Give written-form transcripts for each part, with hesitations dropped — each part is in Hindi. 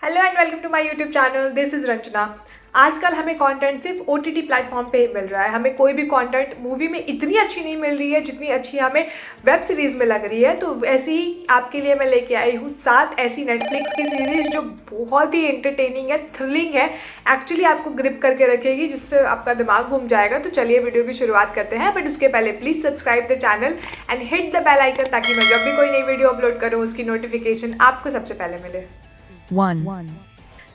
Hello and welcome to my YouTube channel. This is Ranjana. आजकल हमें कंटेंट सिर्फ ओटीटी प्लेटफॉर्म पे ही मिल रहा है। हमें कोई भी कंटेंट मूवी में इतनी अच्छी नहीं मिल रही है जितनी अच्छी हमें वेब सीरीज में लग रही है। तो वैसे ही आपके लिए मैं लेके आई हूँ 7 ऐसी नेटफ्लिक्स की सीरीज जो बहुत ही एंटरटेनिंग है, थ्रिलिंग है, एक्चुअली आपको ग्रिप करके रखेगी, जिससे आपका दिमाग घूम जाएगा। तो चलिए वीडियो की शुरुआत करते हैं, बट उसके पहले please subscribe the channel and hit the bell icon ताकि मैं जब भी कोई नई वीडियो अपलोड करूँ उसकी नोटिफिकेशन आपको सबसे पहले मिले। 1.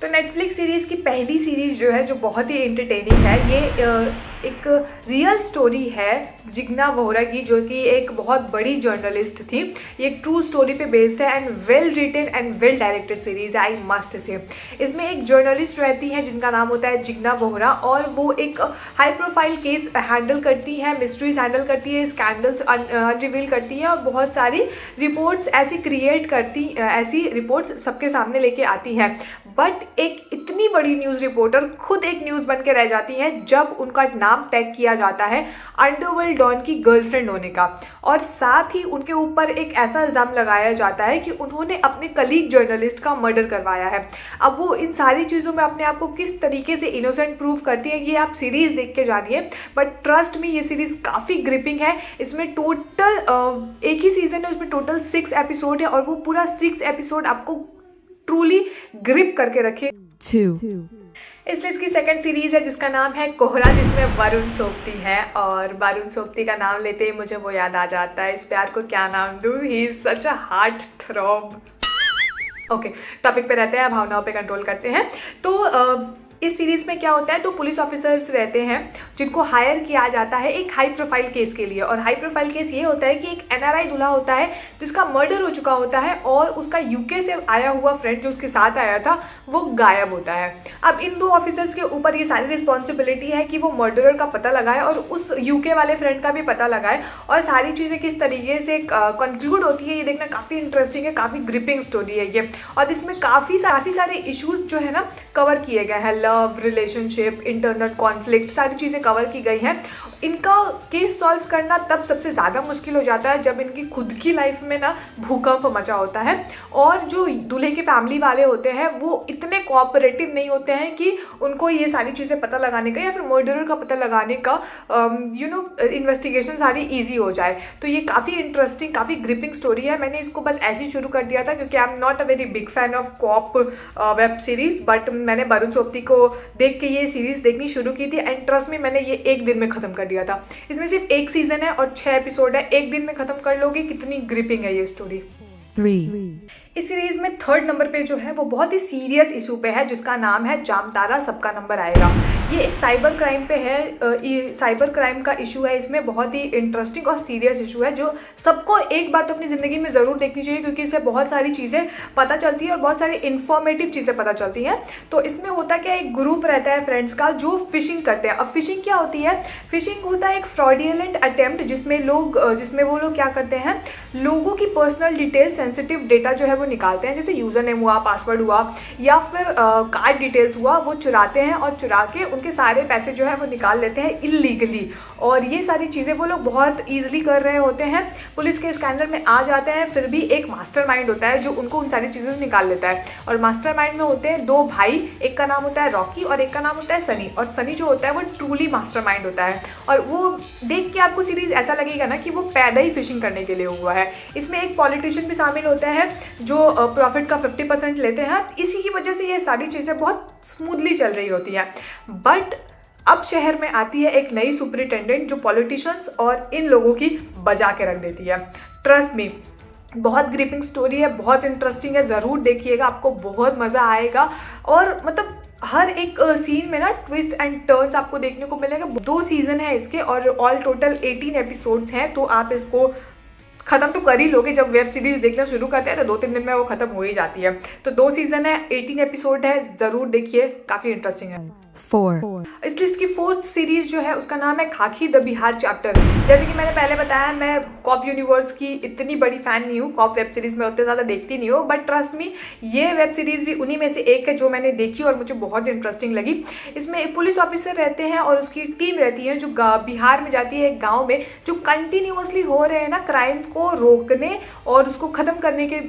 तो नेटफ्लिक्स सीरीज़ की पहली सीरीज़ जो है, जो बहुत ही एंटरटेनिंग है, ये एक रियल स्टोरी है जिग्ना वोहरा की, जो कि एक बहुत बड़ी जर्नलिस्ट थी। ये एक ट्रू स्टोरी पे बेस्ड है and well written and well directed series है, आई मस्ट से। इसमें एक जर्नलिस्ट रहती है जिनका नाम होता है जिग्ना वोहरा, और वो एक हाई प्रोफाइल केस हैंडल करती है, मिस्ट्रीज हैंडल करती है, स्कैंडल्स अनरिवील करती है और बहुत सारी रिपोर्ट्स ऐसी क्रिएट करती, ऐसी रिपोर्ट्स सबके सामने लेके आती है। बट एक इतनी बड़ी न्यूज़ रिपोर्टर खुद एक न्यूज़ बन के रह जाती हैं जब उनका नाम टैग किया जाता है अंडरवर्ल्ड डॉन की गर्लफ्रेंड होने का, और साथ ही उनके ऊपर एक ऐसा इल्ज़ाम लगाया जाता है कि उन्होंने अपने कलीग जर्नलिस्ट का मर्डर करवाया है। अब वो इन सारी चीज़ों में अपने आप को किस तरीके से इनोसेंट प्रूव करती है, ये आप सीरीज़ देख के जानिए। बट ट्रस्ट में ये सीरीज़ काफ़ी ग्रिपिंग है। इसमें टोटल एक ही सीज़न है, उसमें टोटल 6 एपिसोड है, और वो पूरा 6 एपिसोड आपको ट्रूली ग्रिप करके रखे। 2. इसलिए इसकी सेकंड सीरीज है जिसका नाम है कोहरा, जिसमें वरुण सोबती है। और वरुण सोबती का नाम लेते ही मुझे वो याद आ जाता है, इस प्यार को क्या नाम दूँ, he is such a heart throb. Okay, topic पे रहते हैं, भावनाओं पे कंट्रोल करते हैं। तो इस सीरीज में क्या होता है, तो पुलिस ऑफिसर्स रहते हैं जिनको हायर किया जाता है एक हाई प्रोफाइल केस के लिए। और हाई प्रोफाइल केस ये होता है कि एक एनआरआई दूल्हा होता है जिसका मर्डर हो चुका होता है, और उसका यूके से आया हुआ फ्रेंड जो उसके साथ आया था वो गायब होता है। अब इन दो ऑफिसर्स के ऊपर ये सारी रिस्पॉन्सिबिलिटी है कि वो मर्डरर का पता लगाए और उस यूके वाले फ्रेंड का भी पता लगाए, और सारी चीज़ें किस तरीके से कंक्लूड होती है ये देखना काफ़ी इंटरेस्टिंग है, काफ़ी ग्रिपिंग स्टोरी है ये। और इसमें काफ़ी सारे इश्यूज जो है ना कवर किए गए हैं, लव, रिलेशनशिप, इंटरनल कॉन्फ्लिक्ट, सारी चीज़ें कवर की गई हैं। इनका केस सॉल्व करना तब सबसे ज़्यादा मुश्किल हो जाता है जब इनकी खुद की लाइफ में ना भूकंप मचा होता है, और जो दूल्हे की फैमिली वाले होते हैं वो इतने कोऑपरेटिव नहीं होते हैं कि उनको ये सारी चीज़ें पता लगाने का या फिर मर्डरर का पता लगाने का इन्वेस्टिगेशन सारी ईजी हो जाए। तो ये काफ़ी इंटरेस्टिंग, काफ़ी ग्रिपिंग स्टोरी है। मैंने इसको बस ऐसे ही शुरू कर दिया था क्योंकि I am not a very big fan of cop web series, but मैंने वरुण सोबती को देख के ये सीरीज देखनी शुरू की थी, एंड ट्रस्ट में मैंने ये एक दिन में खत्म कर दिया था। इसमें सिर्फ एक सीजन है और 6 एपिसोड है, एक दिन में खत्म कर लोगे। कितनी ग्रिपिंग है ये स्टोरी। 3. इस सीरीज में थर्ड नंबर पे जो है वो बहुत ही सीरियस इशू पे है जिसका नाम है जामतारा सबका नंबर आएगा। ये एक साइबर क्राइम पे है, साइबर क्राइम का इशू है। इसमें बहुत ही इंटरेस्टिंग और सीरियस इशू है जो सबको एक बार तो अपनी ज़िंदगी में ज़रूर देखनी चाहिए, क्योंकि इससे बहुत सारी चीज़ें पता चलती है और बहुत सारी इन्फॉर्मेटिव चीज़ें पता चलती हैं। तो इसमें होता क्या, एक ग्रुप रहता है फ्रेंड्स का जो फिशिंग करते हैं। अब फिशिंग क्या होती है, फिशिंग होता है एक फ्रॉडियलेंट अटेम्प्ट जिसमें वो लोग क्या करते हैं, लोगों की पर्सनल डिटेल, सेंसिटिव डेटा जो है वो निकालते हैं, जैसे यूज़र नेम हुआ, पासवर्ड हुआ, या फिर कार्ड डिटेल्स हुआ, वो चुराते हैं और चुरा के उनके सारे पैसे जो है वो निकाल लेते हैं इल्लीगली। और ये सारी चीज़ें वो लोग बहुत ईजिली कर रहे होते हैं, पुलिस के स्कैंडल में आ जाते हैं। फिर भी एक मास्टरमाइंड होता है जो उनको उन सारी चीज़ों से निकाल लेता है, और मास्टरमाइंड में होते हैं 2 भाई, एक का नाम होता है रॉकी और एक का नाम होता है सनी। और सनी जो होता है वो ट्रूली मास्टरमाइंड होता है, और वो देख के आपको सीरीज ऐसा लगेगा ना कि वो पैदा ही फिशिंग करने के लिए हुआ है। इसमें एक पॉलिटिशियन भी शामिल होता है जो प्रॉफिट का 50% लेते हैं। इसी की वजह से ये सारी चीज़ें बहुत स्मूथली चल रही होती हैं। बट अब शहर में आती है एक नई सुपरिटेंडेंट जो पॉलिटिशियंस और इन लोगों की बजा के रख देती है। ट्रस्ट मी, बहुत ग्रिपिंग स्टोरी है, बहुत इंटरेस्टिंग है, ज़रूर देखिएगा, आपको बहुत मज़ा आएगा। और मतलब हर एक सीन में ना ट्विस्ट एंड टर्न्स आपको देखने को मिलेगा। 2 सीजन है इसके और ऑल टोटल 18 एपिसोड्स हैं, तो आप इसको खत्म तो कर ही लोगे। जब वेब सीरीज देखना शुरू करते हैं तो 2-3 दिन में वो खत्म हो ही जाती है। तो 2 सीजन है, 18 एपिसोड है, ज़रूर देखिए, काफ़ी इंटरेस्टिंग है। 4. इस लिस्ट की 4th सीरीज जो है उसका नाम है खाकी द बिहार चैप्टर। जैसे कि मैंने पहले बताया, मैं कॉप यूनिवर्स की इतनी बड़ी फैन नहीं हूँ, कॉप वेब सीरीज में उतने ज़्यादा देखती नहीं हूँ, बट ट्रस्ट मी ये वेब सीरीज भी उन्हीं में से एक है जो मैंने देखी और मुझे बहुत इंटरेस्टिंग लगी। इसमें एक पुलिस ऑफिसर रहते हैं और उसकी टीम रहती है जो बिहार में जाती है, एक गाँव में, जो कंटिन्यूसली हो रहे हैं ना क्राइम को रोकने और उसको ख़त्म करने के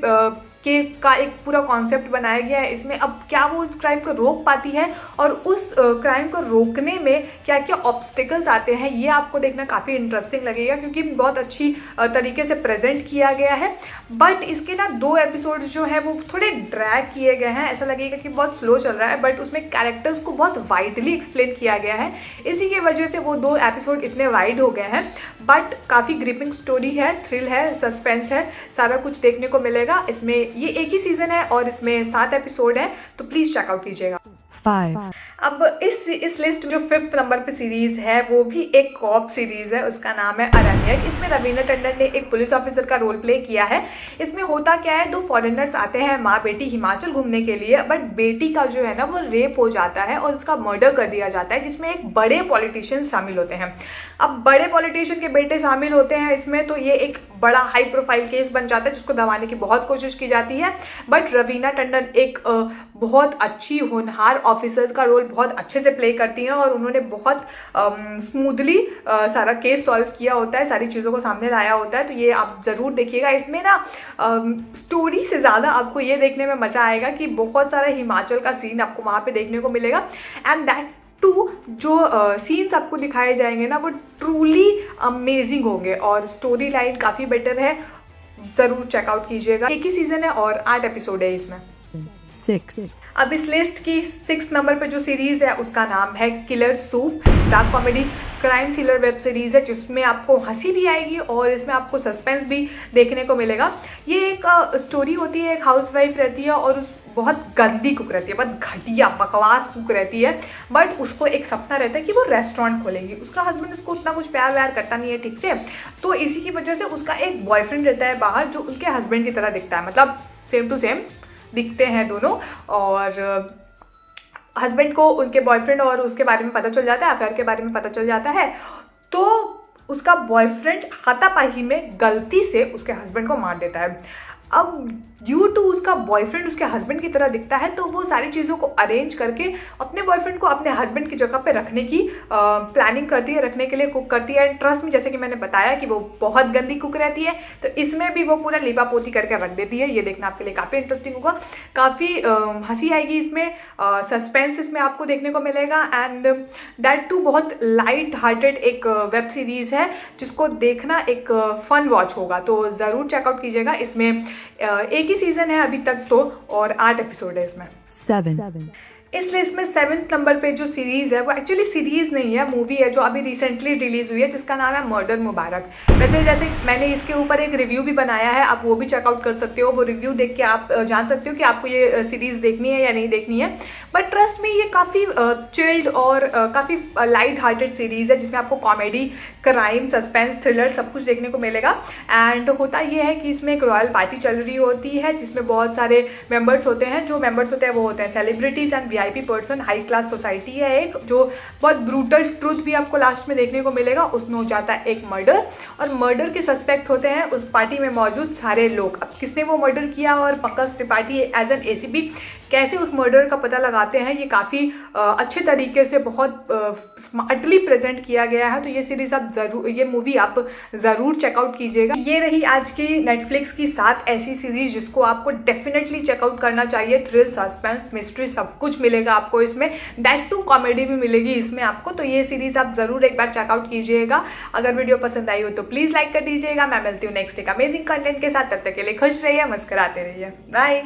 का एक पूरा कॉन्सेप्ट बनाया गया है इसमें। अब क्या वो उस क्राइम को रोक पाती है और उस क्राइम को रोकने में क्या क्या ऑब्स्टिकल्स आते हैं, ये आपको देखना काफ़ी इंटरेस्टिंग लगेगा क्योंकि बहुत अच्छी तरीके से प्रेजेंट किया गया है। बट इसके ना 2 एपिसोड्स जो है वो थोड़े ड्रैग किए गए हैं, ऐसा लगेगा कि बहुत स्लो चल रहा है, बट उसमें कैरेक्टर्स को बहुत वाइडली एक्सप्लेन किया गया है, इसी की वजह से वो 2 एपिसोड इतने वाइड हो गए हैं। बट काफ़ी ग्रिपिंग स्टोरी है, थ्रिल है, सस्पेंस है, सारा कुछ देखने को मिलेगा इसमें। ये एक ही सीजन है और इसमें 7 एपिसोड है, तो प्लीज़ चेकआउट कीजिएगा। 5, अब इस लिस्ट जो 5th नंबर पे सीरीज है वो भी एक कॉप सीरीज है, उसका नाम है अरण्यक। इसमें रवीना टंडन ने एक पुलिस ऑफिसर का रोल प्ले किया है। इसमें होता क्या है, 2 फॉरेनर्स आते हैं माँ बेटी हिमाचल घूमने के लिए, बट बेटी का जो है ना वो रेप हो जाता है और उसका मर्डर कर दिया जाता है, जिसमें एक बड़े पॉलिटिशियन शामिल होते हैं। अब बड़े पॉलिटिशियन के बेटे शामिल होते हैं इसमें, तो ये एक बड़ा हाई प्रोफाइल केस बन जाता है जिसको दबाने की बहुत कोशिश की जाती है। बट रवीना टंडन एक बहुत अच्छी होनहार ऑफिसर्स का रोल बहुत अच्छे से प्ले करती हैं और उन्होंने बहुत स्मूथली सारा केस सॉल्व किया होता है, सारी चीज़ों को सामने लाया होता है। तो ये आप ज़रूर देखिएगा। इसमें ना स्टोरी से ज़्यादा आपको ये देखने में मज़ा आएगा कि बहुत सारा हिमाचल का सीन आपको वहाँ पे देखने को मिलेगा। एंड दैट टू जो सीन्स आपको दिखाए जाएंगे ना वो ट्रूली अमेजिंग होंगे और स्टोरी लाइन काफ़ी बेटर है, ज़रूर चेकआउट कीजिएगा। एक ही सीज़न है और 8 एपिसोड है इसमें। 6, अब इस लिस्ट की 6th नंबर पे जो सीरीज है उसका नाम है killer soup. Dark comedy crime thriller web series है जिसमें आपको हंसी भी आएगी और इसमें आपको सस्पेंस भी देखने को मिलेगा। ये एक स्टोरी होती है, एक हाउसवाइफ रहती है और उस बहुत गंदी कुक रहती है, बहुत घटिया बकवास कुक रहती है, बट उसको एक सपना रहता है कि वो रेस्टोरेंट खोलेगी। उसका हस्बैंड उसको उतना कुछ प्यार व्यार करता नहीं है ठीक से, तो इसी की वजह से उसका एक बॉयफ्रेंड रहता है बाहर जो उनके हस्बैंड की तरह दिखता है, मतलब सेम टू सेम दिखते हैं दोनों। और हस्बैंड को उनके बॉयफ्रेंड और उसके बारे में पता चल जाता है, अफेयर के बारे में पता चल जाता है, तो उसका बॉयफ्रेंड हाथापाई में गलती से उसके हस्बैंड को मार देता है। अब ड्यू टू उसका बॉयफ्रेंड उसके हस्बैंड की तरह दिखता है, तो वो सारी चीज़ों को अरेंज करके अपने बॉयफ्रेंड को अपने हस्बैंड की जगह पे रखने की प्लानिंग करती है, रखने के लिए कुक करती है। एंड ट्रस्ट में, जैसे कि मैंने बताया कि वो बहुत गंदी कुक रहती है, तो इसमें भी वो पूरा लीपा पोती करके रख देती है। ये देखना आपके लिए काफ़ी इंटरेस्टिंग होगा, काफ़ी हंसी आएगी इसमें, सस्पेंस इसमें आपको देखने को मिलेगा। एंड दैट टू बहुत लाइट हार्टेड एक वेब सीरीज़ है जिसको देखना एक फन वॉच होगा, तो ज़रूर चेकआउट कीजिएगा। इसमें एक ही सीजन है अभी तक तो और 8 एपिसोड है इसमें। 7, इस लिस्ट में 7th नंबर पे जो सीरीज़ है वो एक्चुअली सीरीज़ नहीं है, मूवी है जो अभी रिसेंटली रिलीज़ हुई है जिसका नाम है मर्डर मुबारक। वैसे जैसे मैंने इसके ऊपर एक रिव्यू भी बनाया है, आप वो भी चेकआउट कर सकते हो, वो रिव्यू देख के आप जान सकते हो कि आपको ये सीरीज़ देखनी है या नहीं देखनी है। बट ट्रस्ट में ये काफ़ी चिल्ड और काफ़ी लाइट हार्टेड सीरीज़ है जिसमें आपको कॉमेडी, क्राइम, सस्पेंस, थ्रिलर सब कुछ देखने को मिलेगा। एंड होता ये है कि इसमें एक रॉयल पार्टी चल रही होती है जिसमें बहुत सारे मेंबर्स होते हैं। जो मेंबर्स होते हैं वो होते हैं celebrities and VIP person. High class society है एक, जो बहुत ब्रूटल ट्रूथ भी आपको लास्ट में देखने को मिलेगा। उसमें हो जाता है एक मर्डर और मर्डर के सस्पेक्ट होते हैं उस पार्टी में मौजूद सारे लोग। अब किसने वो मर्डर किया और Pankaj Tripathi as an ACP कैसे उस मर्डर का पता लगाते हैं, ये काफ़ी अच्छे तरीके से बहुत स्मार्टली प्रेजेंट किया गया है। तो ये सीरीज आप ज़रूर, ये मूवी आप ज़रूर चेकआउट कीजिएगा। ये रही आज की नेटफ्लिक्स की 7 ऐसी सीरीज जिसको आपको डेफिनेटली चेकआउट करना चाहिए। थ्रिल, सस्पेंस, मिस्ट्री सब कुछ मिलेगा आपको इसमें, दैट टू कॉमेडी भी मिलेगी इसमें आपको। तो ये सीरीज आप ज़रूर एक बार चेकआउट कीजिएगा। अगर वीडियो पसंद आई हो तो प्लीज़ लाइक कर दीजिएगा। मैं मिलती हूँ नेक्स्ट एक अमेजिंग कंटेंट के साथ, तब तक के लिए खुश रहिए, मुस्कुराते रहिए, बाय।